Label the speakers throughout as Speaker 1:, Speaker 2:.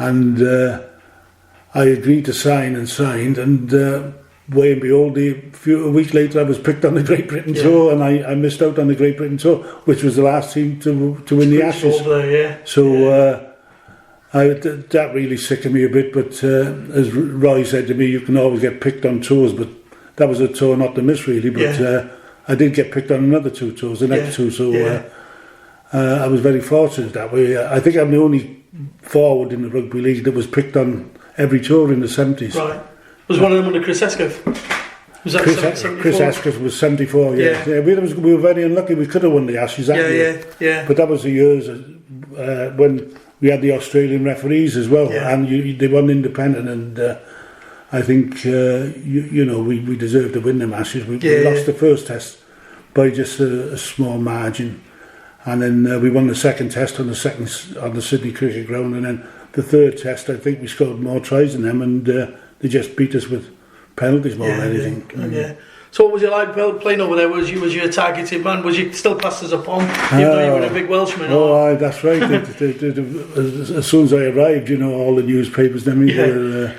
Speaker 1: and I agreed to sign and signed, and way and behold, a week later I was picked on the Great Britain tour, and I missed out on the Great Britain tour, which was the last team to win the Ashes. That really sickened me a bit, but as Roy said to me, you can always get picked on tours, but that was a tour not to miss really, but I did get picked on another 2 tours, the next 2, so I was very fortunate that way. I think I'm the only forward in the rugby league that was picked on every tour in the 70s.
Speaker 2: Right. Was one of them under Chris Escoff? Was that
Speaker 1: Chris Escoff was 74, we were very unlucky. We could have won the Ashes that year. But that was the years when we had the Australian referees as well, and they won independent, and I think we deserved to win the Ashes. We lost the first test by just a small margin, and then we won the second test on the Sydney Cricket Ground, and then the third test I think we scored more tries than them, and they just beat us with penalties more than anything.
Speaker 2: So what was it like playing over there? Was you a targeted man? Was you still classed as a pawn, even though you were a big Welshman?
Speaker 1: That's right. As soon as I arrived, all the newspapers and everything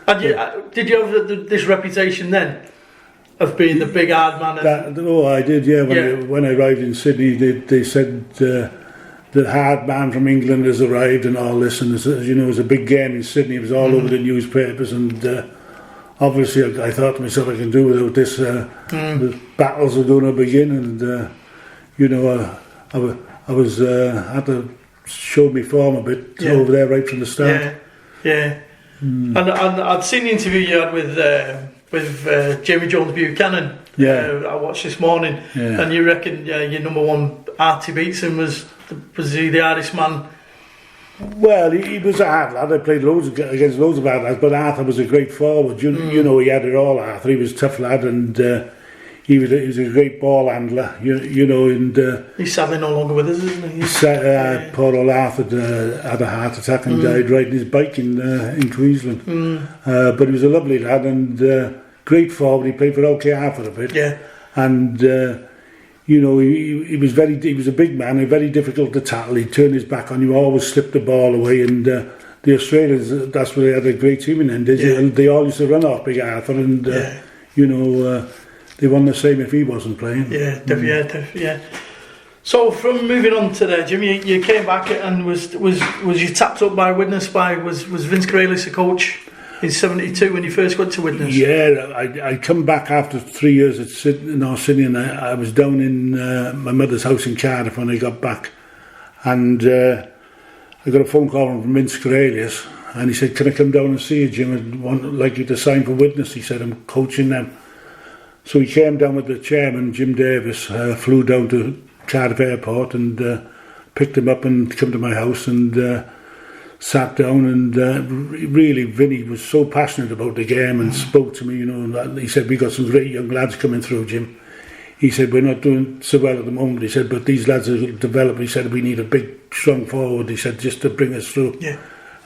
Speaker 1: were...
Speaker 2: did you have this reputation then of being the big hard man?
Speaker 1: I did, When I arrived in Sydney, they said the hard man from England has arrived and all this, and it was a big game in Sydney. It was all over the newspapers, and obviously I thought to myself, I can do without this. The battles are going to begin, and I was had to show me form a bit over there right from the start. And I'd seen the interview you had with Jamie Jones Buchanan. I watched this morning, and you reckon your number one Archie Beatson was he the hardest man? Well, he was a hard lad. I played against loads of hard lads, but Arthur was a great forward. He had it all. Arthur, he was a tough lad, and he was a great ball handler. And
Speaker 2: he's sadly no longer with us, isn't he?
Speaker 1: Poor old Arthur had a heart attack and died riding his bike in Queensland. But he was a lovely lad and great forward. He played for LKR for a bit. And he was a big man, and very difficult to tackle. He'd turn his back on you, always slip the ball away, and the Australians, that's where they had a great team in the end. They all used to run off Big Arthur, and they won the same if he wasn't playing.
Speaker 2: So from moving on to there, Jim, you came back and was you tapped up by Widnes? Was Vince Corellis a coach in '72 when you first went to Widnes?
Speaker 1: I come back after 3 years in North Sydney, and I was down in my mother's house in Cardiff when I got back, and I got a phone call from Vince Corellis, and he said, "Can I come down and see you, Jim? I'd like you to sign for Widnes." He said, "I'm coaching them." So he came down with the chairman, Jim Davis, flew down to Cardiff Airport and picked him up and come to my house and sat down, and really Vinny was so passionate about the game and spoke to me, and he said, "We got some great young lads coming through, Jim." He said, "We're not doing so well at the moment," he said, "but these lads are developing." He said, "We need a big strong forward," he said, "just to bring us through."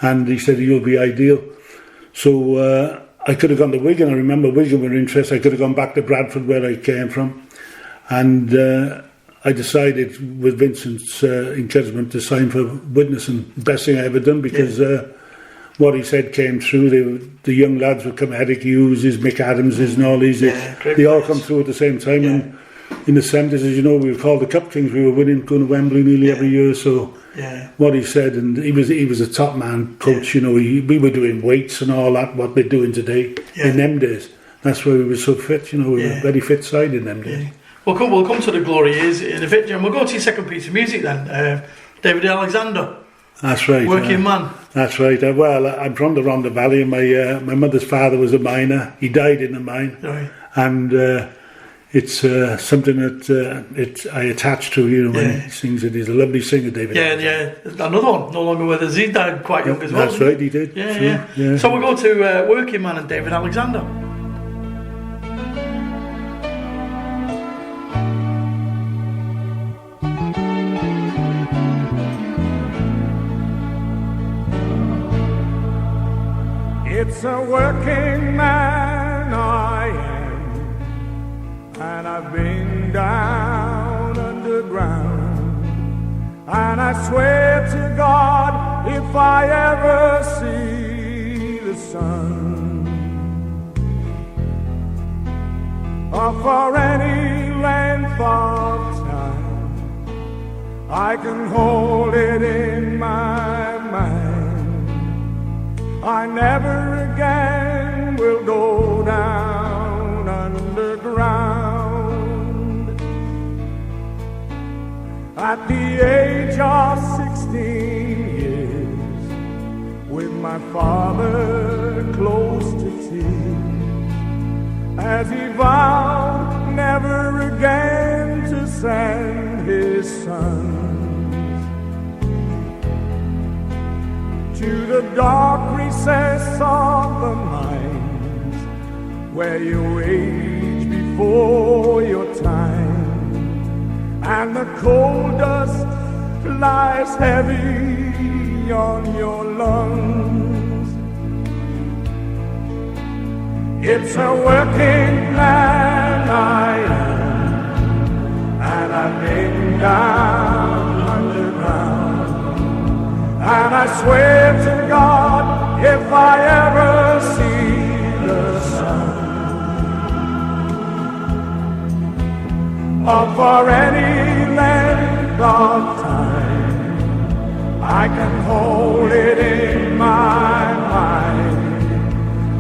Speaker 1: And he said, "You'll be ideal." So I could have gone to Wigan. I remember Wigan were interested. I could have gone back to Bradford where I came from, and I decided with Vincent's encouragement to sign for Widnes, and best thing I ever done, because what he said came true. The young lads would come, Eric Hughes, Mick Adams, and all these. They all come through at the same time. And in the 70s, as you know, we were called the Cup Kings. We were winning, going to Wembley nearly every year. So what he said, and he was a top man coach. We were doing weights and all that, what they're doing today in them days. That's why we were so fit. We were a very fit side in them days.
Speaker 2: We'll come to the glory years in a bit, Jim. We'll go to your second piece of music then. David Alexander.
Speaker 1: That's right.
Speaker 2: Working man.
Speaker 1: That's right. Well, I'm from the Rhondda Valley, and my mother's father was a miner. He died in the mine.
Speaker 2: Right.
Speaker 1: And it's something that I attach to, when he sings it. He's a lovely singer, David.
Speaker 2: Another one, no longer with us. He died quite young as well.
Speaker 1: That's right, he did.
Speaker 2: Yeah. So we'll go to Working Man and David Alexander.
Speaker 3: It's a working man I am, and I've been down underground, and I swear to God if I ever see the sun. Or for any length of time, I can hold it in my mind. I never again will go down underground. At the age of 16 years, with my father close to tears, as he vowed never again to send his sons to the dark recess of the mind, where you age before your time, and the coal dust lies heavy on your lungs. It's a working man I am, and I've been down underground, and I swear to God, if I ever see the sun, or for any length of time, I can hold it in my mind.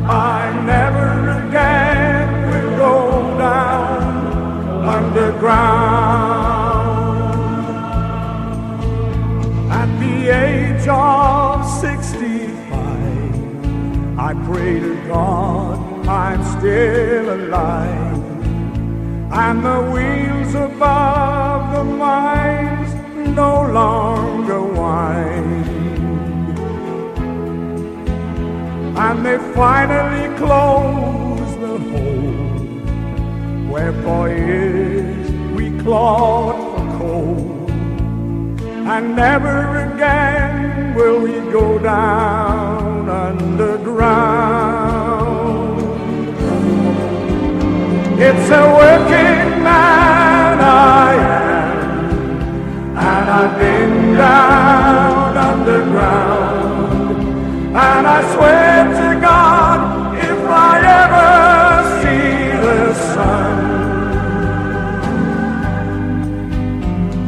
Speaker 3: I never again will go down underground. At the age of 65, I pray to God I'm still alive, and the wheels above the mines no longer wind. And they finally close the hole where for years we clawed for coal, and never again will we go down underground. It's a working man I am, and I've been down underground. And I swear to God, if I ever see the sun,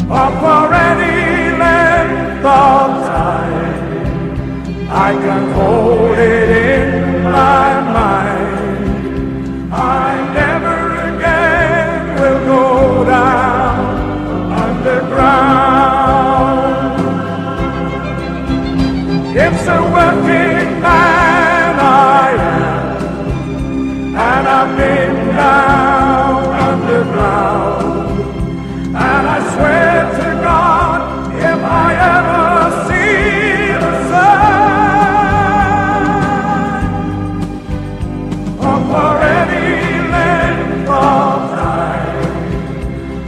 Speaker 3: or for any length of time, I can hold it in my mind. I never again will go down underground. It's a working man I am, and I've been down underground, and I swear to God, if I ever see the sun, or for any length of time,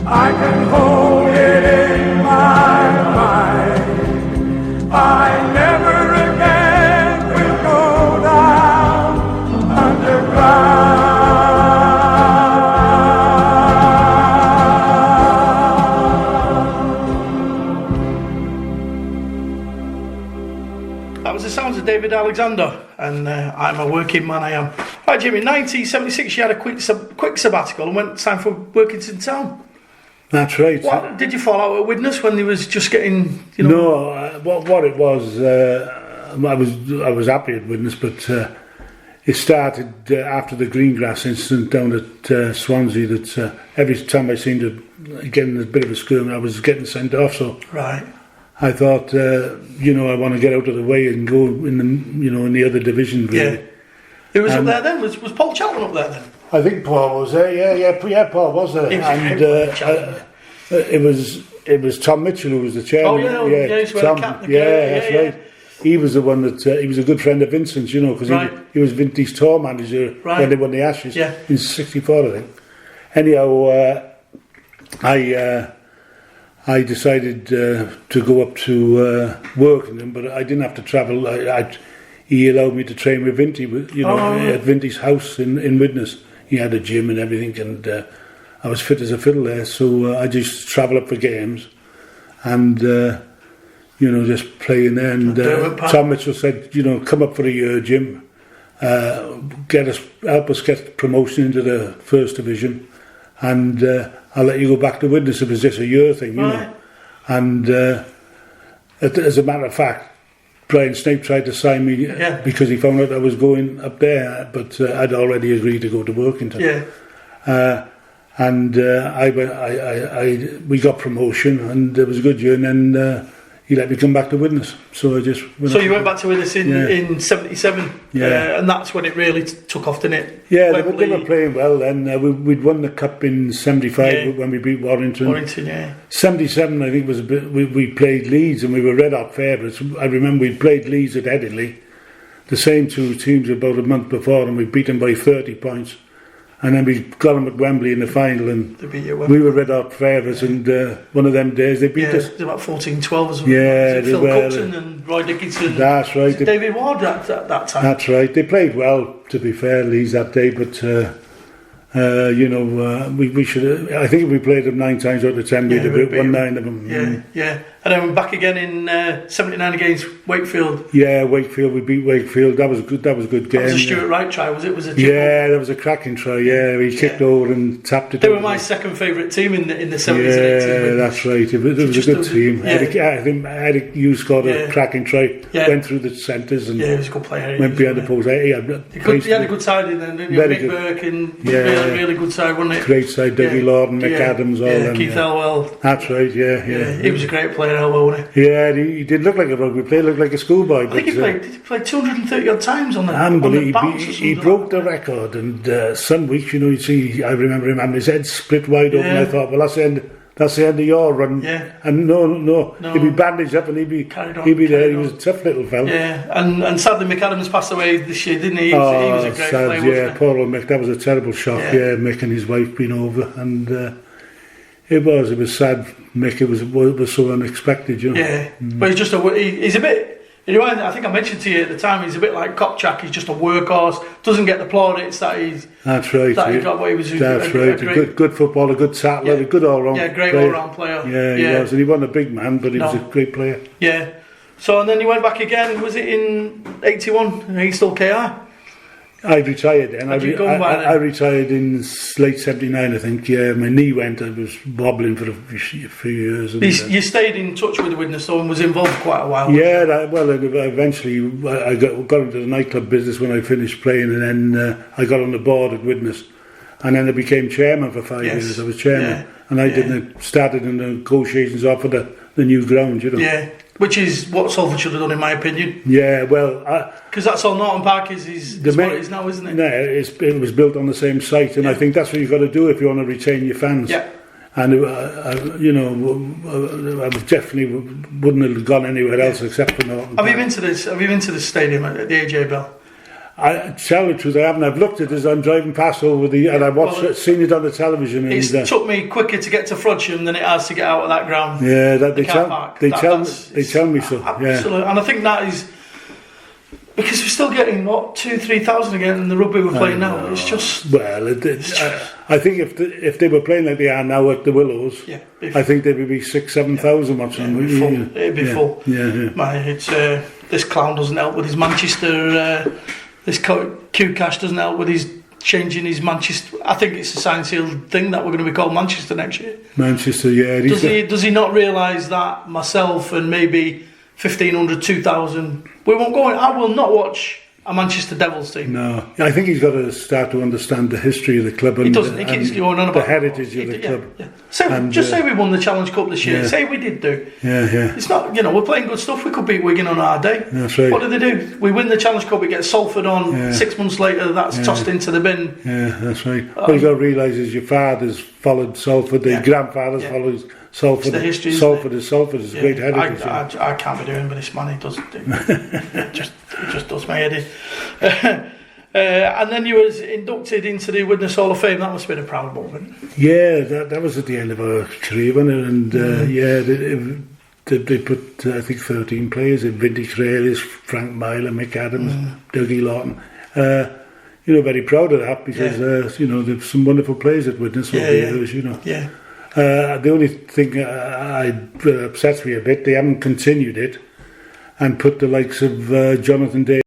Speaker 3: I can hold it in my mind. I never again will go down
Speaker 2: That was the sounds of David Alexander, and I'm a working man I am. Right, Jimmy, in 1976 you had a quick sabbatical and went time for Workington Town.
Speaker 1: That's right.
Speaker 2: What, did you fall out at Widnes when they was just getting,
Speaker 1: No, what it was, I was happy at Widnes, but it started after the Greengrass incident down at Swansea. That every time I seemed to get in a bit of a skirmish, I was getting sent off. So
Speaker 2: right.
Speaker 1: I thought, I want to get out of the way and go in the, in the other division. Really.
Speaker 2: Yeah. Who was up there then? Was Paul Cheltenham up there then?
Speaker 1: I think Paul was there. Yeah, Paul was there, and it was Tom Mitchell who was the chairman.
Speaker 2: Oh yeah,
Speaker 1: Tom. That's right. He was the one that he was a good friend of Vincent's, because he was Vinty's tour manager when they won the Ashes in '64, I think. Anyhow, I decided to go up to work with him, but I didn't have to travel. He allowed me to train with Vinty, at Vinty's house in Widnes. He had a gym and everything, and I was fit as a fiddle there. So I just travel up for games, and just playing there. And Tom Mitchell said, come up for a year, Jim. Help us get promotion into the first division, and I'll let you go back to Widnes if it's just a year thing, you know. And as a matter of fact, Brian Snape tried to sign me because he found out I was going up there, but I'd already agreed to go to Workington. We got promotion, and it was a good year, and then he let me come back to Widnes. So I just
Speaker 2: went went back to Widnes in '77, and that's when it really took off, didn't it?
Speaker 1: Yeah, they were playing well then. We'd won the cup in '75 when we beat Warrington.
Speaker 2: Warrington, yeah.
Speaker 1: '77, I think, was a bit. We played Leeds, and we were red hot favourites. I remember we played Leeds at Headingley, the same two teams about a month before, and we beat them by 30 points. And then we got them at Wembley in the final, and we were red hot favourites. And one of them days they beat us.
Speaker 2: It was about 14-12 or something.
Speaker 1: Yeah,
Speaker 2: Phil Cookson and Roy Dickinson.
Speaker 1: That's right.
Speaker 2: David Ward at that time.
Speaker 1: That's right. They played well, to be fair, Leeds that day. But we should. I think if we played them 9 times out of 10, we'd have won 9 of them.
Speaker 2: Yeah. And then back again in '79 against Wakefield.
Speaker 1: Yeah, Wakefield. We beat Wakefield. That was good. That was a good game.
Speaker 2: That was a Stuart Wright try, was it?
Speaker 1: That was a cracking try. Yeah, he kicked over and tapped it.
Speaker 2: They were my second favourite team in the '70s and '80s.
Speaker 1: Yeah, that's right. It was a good team. I think Eric Hughes scored a cracking try. Went through the centres and
Speaker 2: he was a good player.
Speaker 1: Went behind the post. He had
Speaker 2: a good side in there, didn't he? Mick Burke and really good side, wasn't it?
Speaker 1: Great side. Dougie Lorden, Mick Adams, all them.
Speaker 2: Keith Elwell.
Speaker 1: That's right. Yeah.
Speaker 2: He was a great player, Elwell, wasn't he?
Speaker 1: Yeah, he did look like a rugby player, looked like a schoolboy.
Speaker 2: I think he played 230 odd times on the
Speaker 1: unbelievable. He broke the record, and some weeks, you'd see, I remember him having his head split wide open. I thought, well, that's the end of your run.
Speaker 2: Yeah.
Speaker 1: And no, he'd be bandaged up and he'd be there. He was a tough little fella.
Speaker 2: Yeah, and sadly Mick Adams passed away this year, didn't he? He was a great player.
Speaker 1: Yeah, poor old Mick. That was a terrible shock. Yeah, Mick and his wife being over, and. It was sad, Mick. It was so unexpected,
Speaker 2: but he's a bit. I think I mentioned to you at the time. He's a bit like Kopchak. He's just a workhorse. Doesn't get the plaudits that he's.
Speaker 1: That's right.
Speaker 2: That he got. He was.
Speaker 1: That's right. A good footballer, a good tackler, a good all round.
Speaker 2: Yeah, great all round player.
Speaker 1: Yeah, he was, and he wasn't a big man, but he was a great player.
Speaker 2: Yeah. So and then you went back again. Was it in '81? Are you still KI?
Speaker 1: I retired then. I retired in late '79, I think. Yeah, my knee went. I was wobbling for a few years. And,
Speaker 2: you stayed in touch with Widnes though and was involved quite a while.
Speaker 1: Yeah, eventually I got into the nightclub business when I finished playing, and then I got on the board at Widnes, and then I became chairman for 5 years. I was chairman, and I started the negotiations off for the new ground.
Speaker 2: Yeah. Which is what Salford should have done, in my opinion.
Speaker 1: Yeah, well,
Speaker 2: because that's all Norton Park is what it is now, isn't it?
Speaker 1: No, it was built on the same site, and I think that's what you've got to do if you want to retain your fans.
Speaker 2: Yeah.
Speaker 1: And I definitely wouldn't have gone anywhere else except for Norton Park.
Speaker 2: Have you been to the stadium at the AJ Bell?
Speaker 1: I tell you the truth, I haven't. I've looked at it as I'm driving past and I've seen it on the television.
Speaker 2: It's took me quicker to get to Frodsham than it has to get out of that ground.
Speaker 1: Yeah, they tell me so.
Speaker 2: Absolutely, and I think that is because we're still getting 2,000-3,000 again in the rugby we're playing now. It's just
Speaker 1: I think if they were playing like they are now at the Willows, I think there would be 6,000-7,000 watching.
Speaker 2: It'd be full. It's this clown doesn't help with his Manchester. This Q-Cash doesn't help with his changing his Manchester. I think it's a sign sealed thing that we're going to be called Manchester next year.
Speaker 1: Manchester, yeah.
Speaker 2: Does he not realise that myself and maybe 1,500, 2,000? We won't go. I will not watch a Manchester Devils team.
Speaker 1: No, I think he's got to start to understand the history of the club and
Speaker 2: he doesn't. He keeps going on about
Speaker 1: the heritage of the club.
Speaker 2: Say we won the Challenge Cup this year. Say we did do.
Speaker 1: Yeah.
Speaker 2: It's not. We're playing good stuff. We could beat Wigan on our day.
Speaker 1: That's right.
Speaker 2: What do they do? We win the Challenge Cup. We get Salford on. 6 months later, that's tossed into the bin.
Speaker 1: Yeah, that's right. What you got to realise is your fathers followed Salford. Their grandfathers followed Salford.
Speaker 2: The history,
Speaker 1: Salford is a great heritage.
Speaker 2: I can't be doing with this man. He doesn't do. It just does my head in. And then you was inducted into the Widnes Hall of Fame. That must have been a proud moment.
Speaker 1: Yeah, that was at the end of our career, wasn't it? And they put I think 13 players in: Vintage Raelis, Frank Myler, Mick Adams, Dougie Lawton. Very proud of that because there's some wonderful players at Widnes over the years.
Speaker 2: Yeah.
Speaker 1: The only thing upsets me a bit, they haven't continued it and put the likes of Jonathan Day